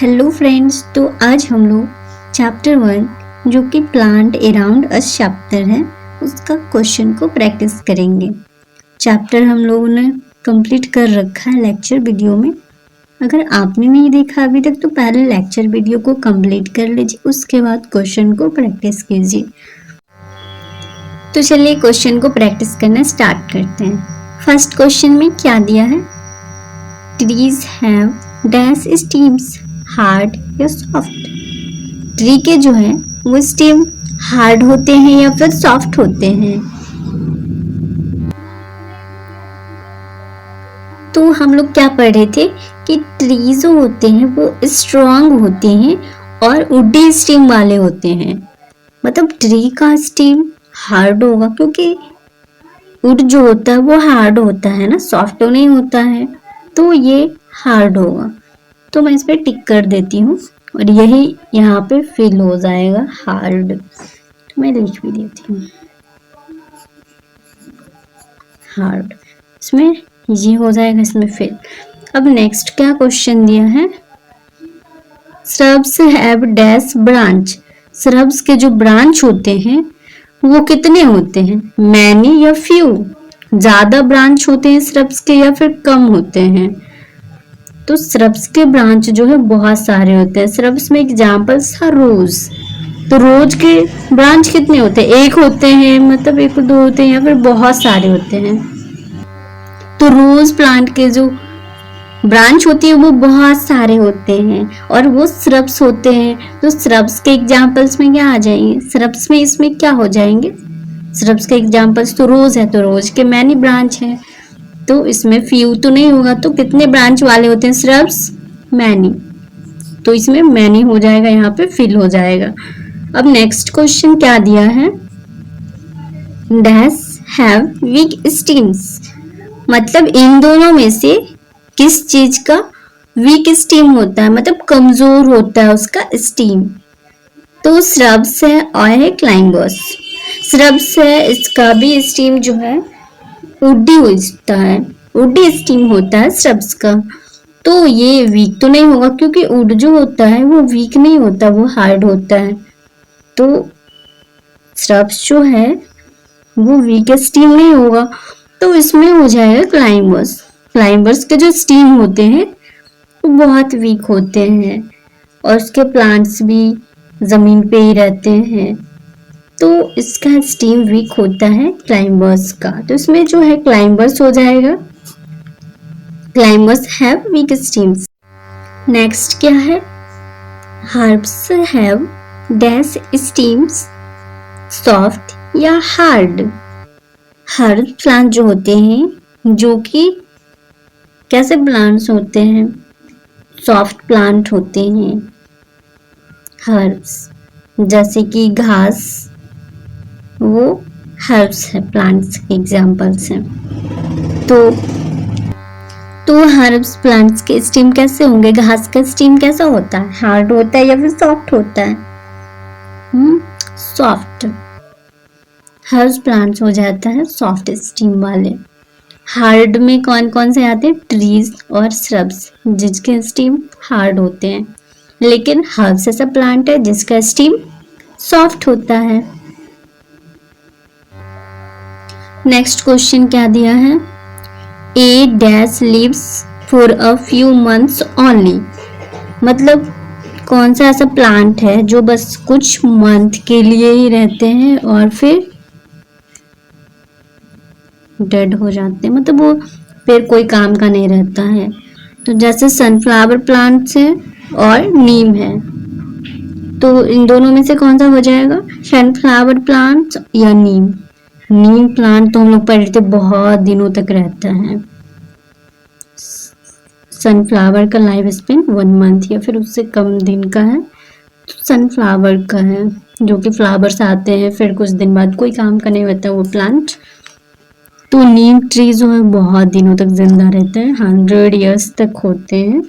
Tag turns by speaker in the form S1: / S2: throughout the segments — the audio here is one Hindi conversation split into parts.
S1: हेलो फ्रेंड्स, तो आज हम लोग चैप्टर 1 जो कि प्लांट अराउंड अस चैप्टर है उसका क्वेश्चन को प्रैक्टिस करेंगे। चैप्टर हम लोगों ने कंप्लीट कर रखा है लेक्चर वीडियो में। अगर आपने नहीं देखा अभी तक तो पहले लेक्चर वीडियो को कंप्लीट कर लीजिए, उसके बाद क्वेश्चन को प्रैक्टिस कीजिए। तो चलिए क्वेश्चन को प्रैक्टिस करना स्टार्ट करते हैं। फर्स्ट क्वेश्चन में क्या दिया है? Trees have dash stems, hard या सॉफ्ट। ट्री के जो है वो स्टेम हार्ड होते हैं या फिर सॉफ्ट होते हैं। तो हम लोग क्या पढ़ रहे थे कि ट्री जो होते हैं वो स्ट्रॉन्ग होते हैं और वुडी स्टेम वाले होते हैं। मतलब ट्री का स्टेम हार्ड होगा क्योंकि वुड जो होता है वो हार्ड होता है ना, सॉफ्ट तो नहीं होता है, तो ये हार्ड होगा। तो मैं इस पर टिक कर देती हूँ और यही यहाँ पे फिल हो जाएगा हार्ड। तो मैं लिख भी देती हूँ हार्ड, इसमें ये हो जाएगा इसमें फिल। अब नेक्स्ट क्या क्वेश्चन दिया है? Shrubs have dash branch. Shrubs के जो ब्रांच होते हैं वो कितने होते हैं? मैनी या फ्यू। ज्यादा ब्रांच होते हैं श्रब्स के या फिर कम होते हैं? तो श्रब्स के ब्रांच जो है बहुत सारे होते हैं। श्रब्स में एग्जांपल्स है रोज। तो रोज के ब्रांच कितने होते हैं? एक होते हैं, मतलब एक दो होते हैं या फिर बहुत सारे होते हैं। तो रोज प्लांट के जो ब्रांच होती है वो बहुत सारे होते हैं और वो श्रब्स होते हैं। तो श्रब्स के एग्जांपल्स में क्या आ जाएंगे? श्रब्स में इसमें क्या हो जाएंगे? श्रब्स के एग्जांपल्स तो रोज है, तो रोज के मैनी ब्रांच है, तो इसमें फ्यू तो नहीं होगा। तो कितने ब्रांच वाले होते हैं श्रब्स? मैनी। तो इसमें मैनी हो जाएगा, यहाँ पे फिल हो जाएगा। अब नेक्स्ट क्वेश्चन क्या दिया है? Dash have week stems. मतलब इन दोनों में से किस चीज का वीक स्टीम होता है, मतलब कमजोर होता है उसका स्टीम? तो श्रब्स है और है क्लाइंबर्स। श्रब्स है, इसका भी स्टीम जो है वुडी होता है, वुडी स्टीम होता है श्रब्स का। तो ये वीक तो नहीं होगा क्योंकि वुड जो होता है वो वीक नहीं होता, वो हार्ड होता है। तो श्रब्स जो है वो वीक स्टीम नहीं होगा, तो इसमें हो जाएगा क्लाइंबर्स। क्लाइंबर्स के जो स्टीम होते हैं वो बहुत वीक होते हैं और उसके प्लांट्स भी जमीन पे ही रहते हैं, तो इसका स्टीम वीक होता है क्लाइंबर्स का। तो इसमें जो है क्लाइंबर्स हो जाएगा। Climbers have week stems. Next क्या है? Herbs have dash stems, soft या हार्ड। हर्ब प्लांट जो होते हैं जो कि कैसे प्लांट्स होते हैं? सॉफ्ट प्लांट होते हैं हर्ब्स, जैसे कि घास, वो हर्ब्स है, प्लांट्स के एग्जांपल्स हैं। तो हर्ब्स प्लांट्स के स्टीम कैसे होंगे? घास का स्टीम कैसा होता है? हार्ड होता है या फिर सॉफ्ट होता है? सॉफ्ट। हर्ब्स प्लांट्स हो जाता है सॉफ्ट स्टीम वाले। हार्ड में कौन कौन से आते हैं? ट्रीज और श्रब्स जिसके स्टीम हार्ड होते हैं, लेकिन हर्ब्स ऐसा प्लांट है जिसका स्टीम सॉफ्ट होता है। नेक्स्ट क्वेश्चन क्या दिया है? A dash lives for a few months only. मतलब कौन सा ऐसा प्लांट है जो बस कुछ मंथ के लिए ही रहते हैं और फिर डेड हो जाते हैं, मतलब वो फिर कोई काम का नहीं रहता है। तो जैसे सनफ्लावर प्लांट्स है और नीम है, तो इन दोनों में से कौन सा हो जाएगा? सनफ्लावर प्लांट्स या नीम। नीम प्लांट तो हम लोग पढ़ते बहुत दिनों तक रहता है। सनफ्लावर का लाइफ स्पेन 1 मंथ या फिर उससे कम दिन का है। तो सनफ्लावर का है जो कि फ्लावर्स आते हैं फिर कुछ दिन बाद, कोई काम का नहीं होता वो प्लांट। तो नीम ट्री जो है बहुत दिनों तक जिंदा रहते हैं, 100 ईयर्स तक होते हैं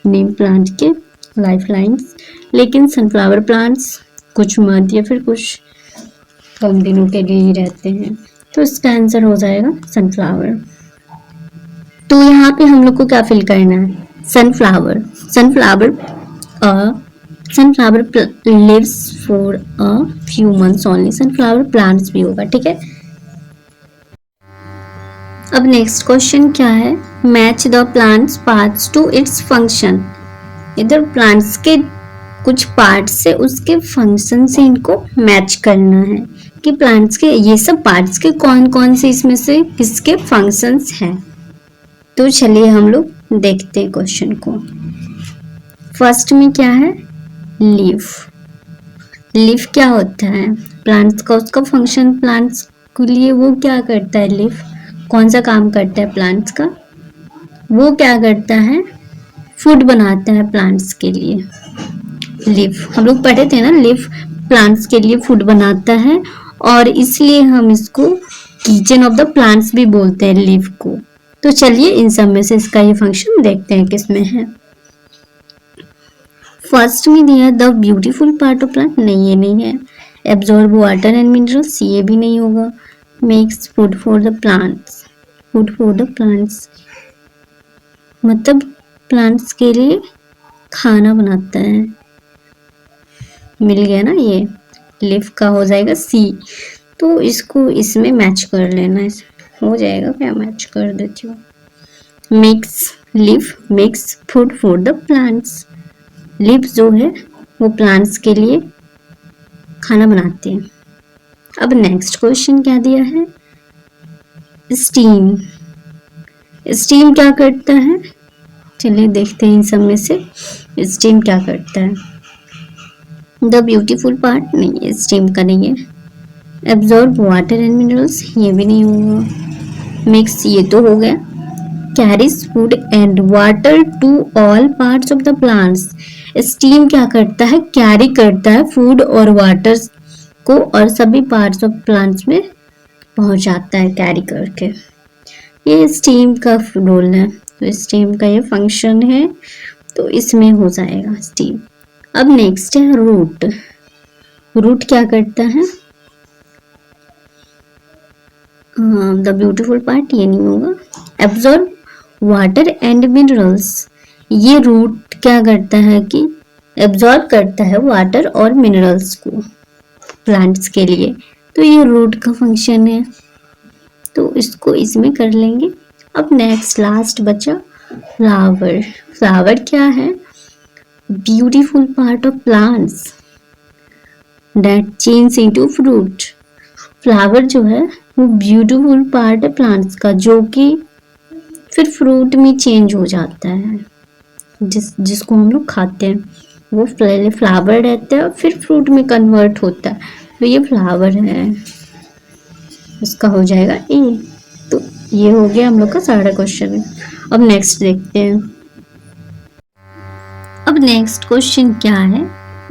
S1: नीम प्लांट के लाइफ लाइन्स। लेकिन सनफ्लावर प्लांट्स कुछ मंथ या फिर कुछ कम दिनों के लिए ही रहते हैं। तो इसका आंसर हो जाएगा सनफ्लावर। तो यहाँ पे हम लोग को क्या फिल करना है? Sunflower. Sunflower sunflower lives for a few months only, sunflower plants भी होगा, ठीक है। अब नेक्स्ट क्वेश्चन क्या है, match the plants parts to its function. इधर प्लांट्स के कुछ पार्ट से उसके फंक्शन से इनको मैच करना है कि प्लांट्स के ये सब पार्ट्स के कौन कौन से इसमें से किसके फंक्शंस हैं। तो चलिए हम लोग देखते हैं क्वेश्चन को। फर्स्ट में क्या है, लीफ। लीफ क्या होता है, प्लांट्स का उसका फंक्शन, प्लांट्स के लिए वो क्या करता है, लीफ कौन सा काम करता है प्लांट्स का, वो क्या करता है, फूड बनाता है प्लांट्स के लिए। लीफ हम लोग पढ़े थे ना, लीफ प्लांट्स के लिए फूड बनाता है और इसलिए हम इसको किचन ऑफ द प्लांट्स भी बोलते हैं लीफ को। तो चलिए इन सब में से इसका ये फंक्शन देखते हैं किसमें है। फर्स्ट में दिया the beautiful part of plant, नहीं ये नहीं है। एब्जॉर्ब वाटर एंड मिनरल्स, ये भी नहीं होगा। Makes food for the plants, food for the plants मतलब प्लांट्स के लिए खाना बनाता है, मिल गया ना, ये लीफ का हो जाएगा सी। तो इसको इसमें मैच कर लेना है, हो जाएगा क्या, मैच कर देती हूँ। Mix leaf mix food for the plants, leaf जो है वो प्लांट्स के लिए खाना बनाते हैं। अब नेक्स्ट क्वेश्चन क्या दिया है, स्टीम। स्टीम क्या करता है, चलिए देखते हैं इन सब में से स्टीम क्या करता है। द ब्यूटीफुल पार्ट, नहीं स्टीम का नहीं है। एब्जॉर्ब वाटर एंड मिनरल्स, ये भी नहीं होगा। मिक्स, ये तो हो गया। Carries food and water to all parts of the plants, stem क्या करता है, कैरी करता है फूड और वाटर को और सभी पार्ट्स ऑफ प्लांट्स में पहुंचाता है कैरी करके। ये स्टीम का रोल है, तो स्टीम का ये फंक्शन है, तो इसमें हो जाएगा स्टीम। अब नेक्स्ट है रूट। रूट क्या करता है, द ब्यूटीफुल पार्ट, ये नहीं होगा। एब्जॉर्ब वाटर एंड मिनरल्स, ये रूट क्या करता है कि एब्जॉर्ब करता है वाटर और मिनरल्स को प्लांट्स के लिए, तो ये रूट का फंक्शन है, तो इसको इसमें कर लेंगे। अब नेक्स्ट लास्ट बचा फ्लावर। फ्लावर क्या है, beautiful part of plants that change into fruit. Flower जो है वो ब्यूटीफुल पार्ट है प्लांट्स का, जो कि फिर फ्रूट में चेंज हो जाता है, जिसको हम लोग खाते हैं वो पहले फ्लावर रहता है और फिर फ्रूट में कन्वर्ट होता है, तो ये फ्लावर है, इसका हो जाएगा ए। तो ये हो गया हम लोग का सारा क्वेश्चन। अब नेक्स्ट देखते हैं। अब नेक्स्ट क्वेश्चन क्या है,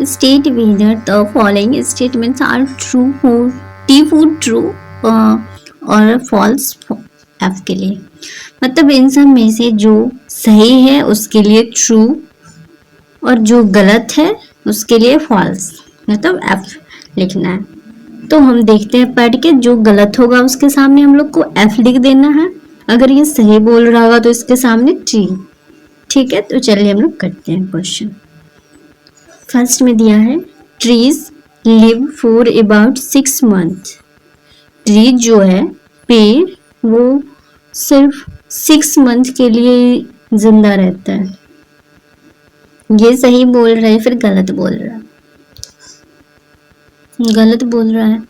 S1: state whether the following statements are true for T फूड, ट्रू और फॉल्स एफ के लिए, मतलब इन सब में से जो सही है उसके लिए ट्रू और जो गलत है उसके लिए फॉल्स, मतलब एफ लिखना है। तो हम देखते हैं पढ़ के, जो गलत होगा उसके सामने हम लोग को एफ लिख देना है, अगर ये सही बोल रहा होगा तो इसके सामने टी, ठीक है। तो चलिए हम लोग करते हैं क्वेश्चन। फर्स्ट में दिया है trees live for about 6 month. Tree जो है पेड़, वो सिर्फ 6 मंथ के लिए जिंदा रहता है। ये सही बोल रहा है फिर गलत बोल रहा है, गलत बोल रहा है।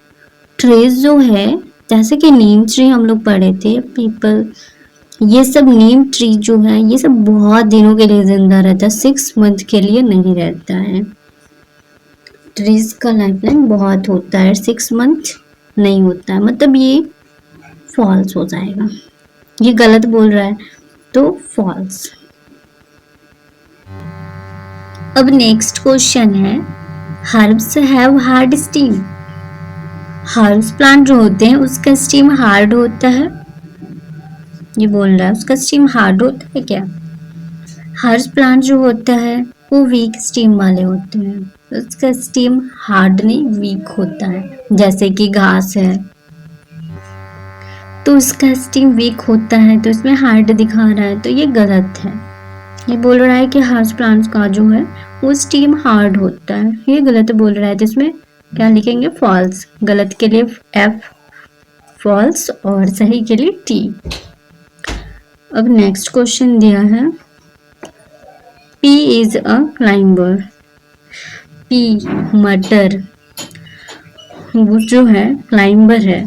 S1: ट्रीज जो है जैसे कि नीम ट्री हम लोग पढ़े थे, पीपल, ये सब नीम ट्री जो है ये सब बहुत दिनों के लिए जिंदा रहता है, 6 मंथ के लिए नहीं रहता है। ट्रीज का लाइफ लाइन बहुत होता है, 6 मंथ नहीं होता है, मतलब ये फॉल्स हो जाएगा, ये गलत बोल रहा है तो फॉल्स। अब नेक्स्ट क्वेश्चन है herbs have hard steam. Herbs plant जो होते हैं उसका स्टीम हार्ड होता है, ये बोल रहा है उसका स्टीम हार्ड होता है क्या। हर्ब्स प्लांट जो होता है वो वीक स्टीम वाले होते हैं, उसका स्टीम हार्ड नहीं वीक होता है, जैसे कि घास है तो उसका स्टीम वीक होता है, तो इसमें हार्ड दिखा रहा है, तो ये गलत है। ये बोल रहा है कि हाउस प्लांट्स का जो है वो स्टीम हार्ड होता है, ये गलत बोल रहा है, जिसमें क्या लिखेंगे फॉल्स, गलत के लिए एफ फॉल्स और सही के लिए टी। अब नेक्स्ट क्वेश्चन दिया है P is a climber. P मटर वो जो है क्लाइंबर है,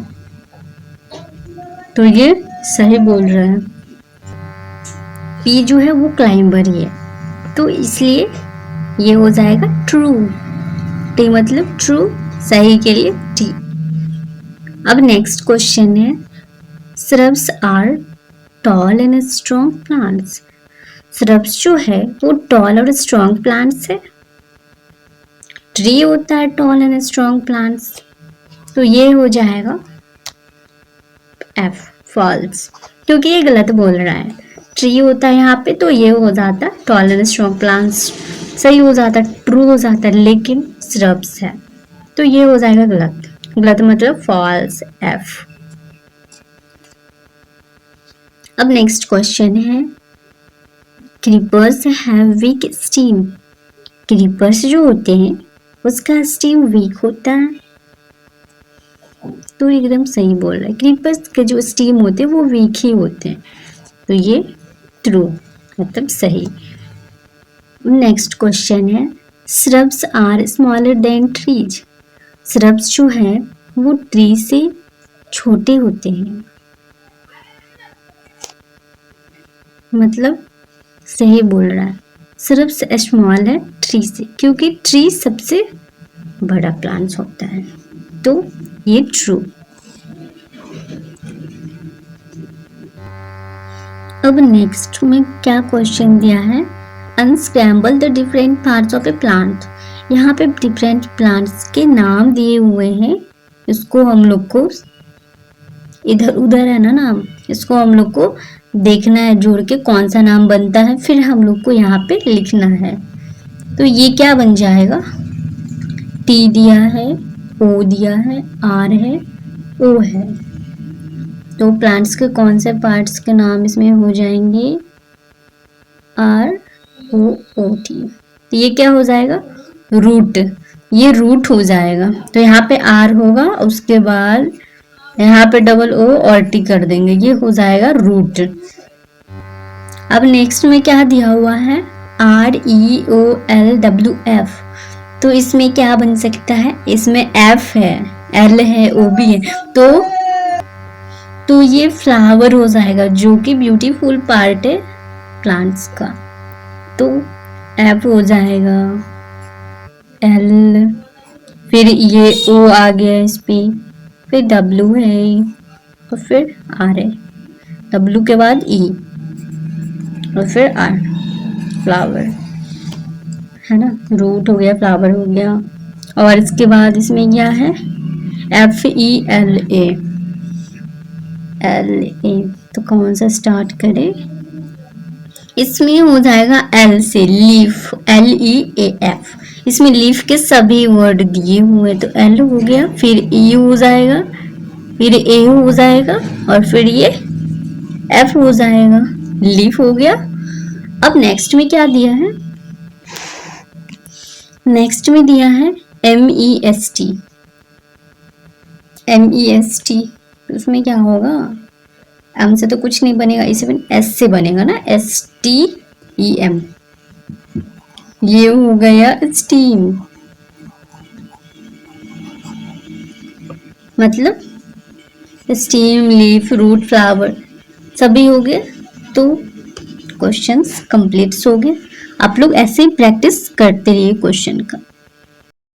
S1: तो ये सही बोल रहा है, पी जो है वो क्लाइंबर ही है, तो इसलिए ये हो जाएगा ट्रू। टी मतलब ट्रू, सही के लिए टी। अब नेक्स्ट क्वेश्चन है shrubs are tall and strong plants. shrubs जो है वो टॉल और स्ट्रॉन्ग प्लांट्स है, ट्री होता है टॉल एंड स्ट्रॉन्ग प्लांट्स, तो ये हो जाएगा एफ फॉल्स, क्योंकि ये गलत बोल रहा है, ट्री होता है यहाँ पे, तो ये हो जाता है टॉल एंड स्ट्रॉन्ग प्लांट्स, सही हो जाता है, ट्रू हो जाता है, लेकिन shrubs है, तो ये हो जाएगा गलत, गलत मतलब फॉल्स एफ। अब नेक्स्ट क्वेश्चन है creepers have week steam. Creepers जो होते हैं उसका स्टीम वीक होता है, तो एकदम सही बोल रहा है, क्रीपर्स के जो स्टीम होते हैं वो वीक ही होते हैं, तो ये ट्रू मतलब सही। नेक्स्ट क्वेश्चन है shrubs are smaller than trees. shrubs जो है वो ट्री से छोटे होते हैं, मतलब सही बोल रहा है, shrubs स्मॉल है ट्री से, क्योंकि ट्री सबसे बड़ा प्लांट्स होता है, तो ये ट्रू। अब नेक्स्ट में क्या क्वेश्चन दिया है unscramble the different parts of A plant. यहाँ पे डिफरेंट प्लांट्स के नाम दिए हुए हैं, इसको हम लोग को इधर उधर है ना नाम, इसको हम लोग को देखना है जोड़ के कौन सा नाम बनता है, फिर हम लोग को यहाँ पे लिखना है। तो ये क्या बन जाएगा, टी दिया है, ओ दिया है, आर है, ओ है, तो प्लांट्स के कौन से पार्ट्स के नाम इसमें हो जाएंगे आर ओ ओ टी, तो ये क्या हो जाएगा रूट, ये रूट हो जाएगा, तो यहाँ पे आर होगा, उसके बाद यहाँ पे डबल ओ और टी कर देंगे, ये हो जाएगा रूट। अब नेक्स्ट में क्या दिया हुआ है R E O L W F, तो इसमें क्या बन सकता है, इसमें एफ है, एल है, ओ भी है, तो ये फ्लावर हो जाएगा, जो कि ब्यूटीफुल पार्ट है प्लांट्स का, तो एफ हो जाएगा, एल, फिर ये ओ आ गया इस पे, फिर डब्ल्यू है और फिर आर है, डब्ल्यू के बाद ई और फिर आर, फ्लावर है ना, रूट हो गया, फ्लावर हो गया, और इसके बाद इसमें क्या है F E L A, L A, तो कौन सा स्टार्ट करें, इसमें हो जाएगा एल से leaf, L E A F, इसमें लीफ के सभी वर्ड दिए हुए, तो एल हो गया, फिर ई हो जाएगा, फिर ए हो जाएगा, और फिर ये एफ हो जाएगा, लीफ हो गया। अब नेक्स्ट में क्या दिया है, नेक्स्ट में दिया है M E S T, M E S T, उसमें क्या होगा, एम से तो कुछ नहीं बनेगा, इसे एस से बनेगा ना, एस टी ई एम, ये हो गया स्टीम, मतलब स्टीम, लीफ, रूट, फ्लावर सभी हो गए, तो क्वेश्चंस कंप्लीट हो गए। आप लोग ऐसे ही प्रैक्टिस करते रहिए क्वेश्चन का।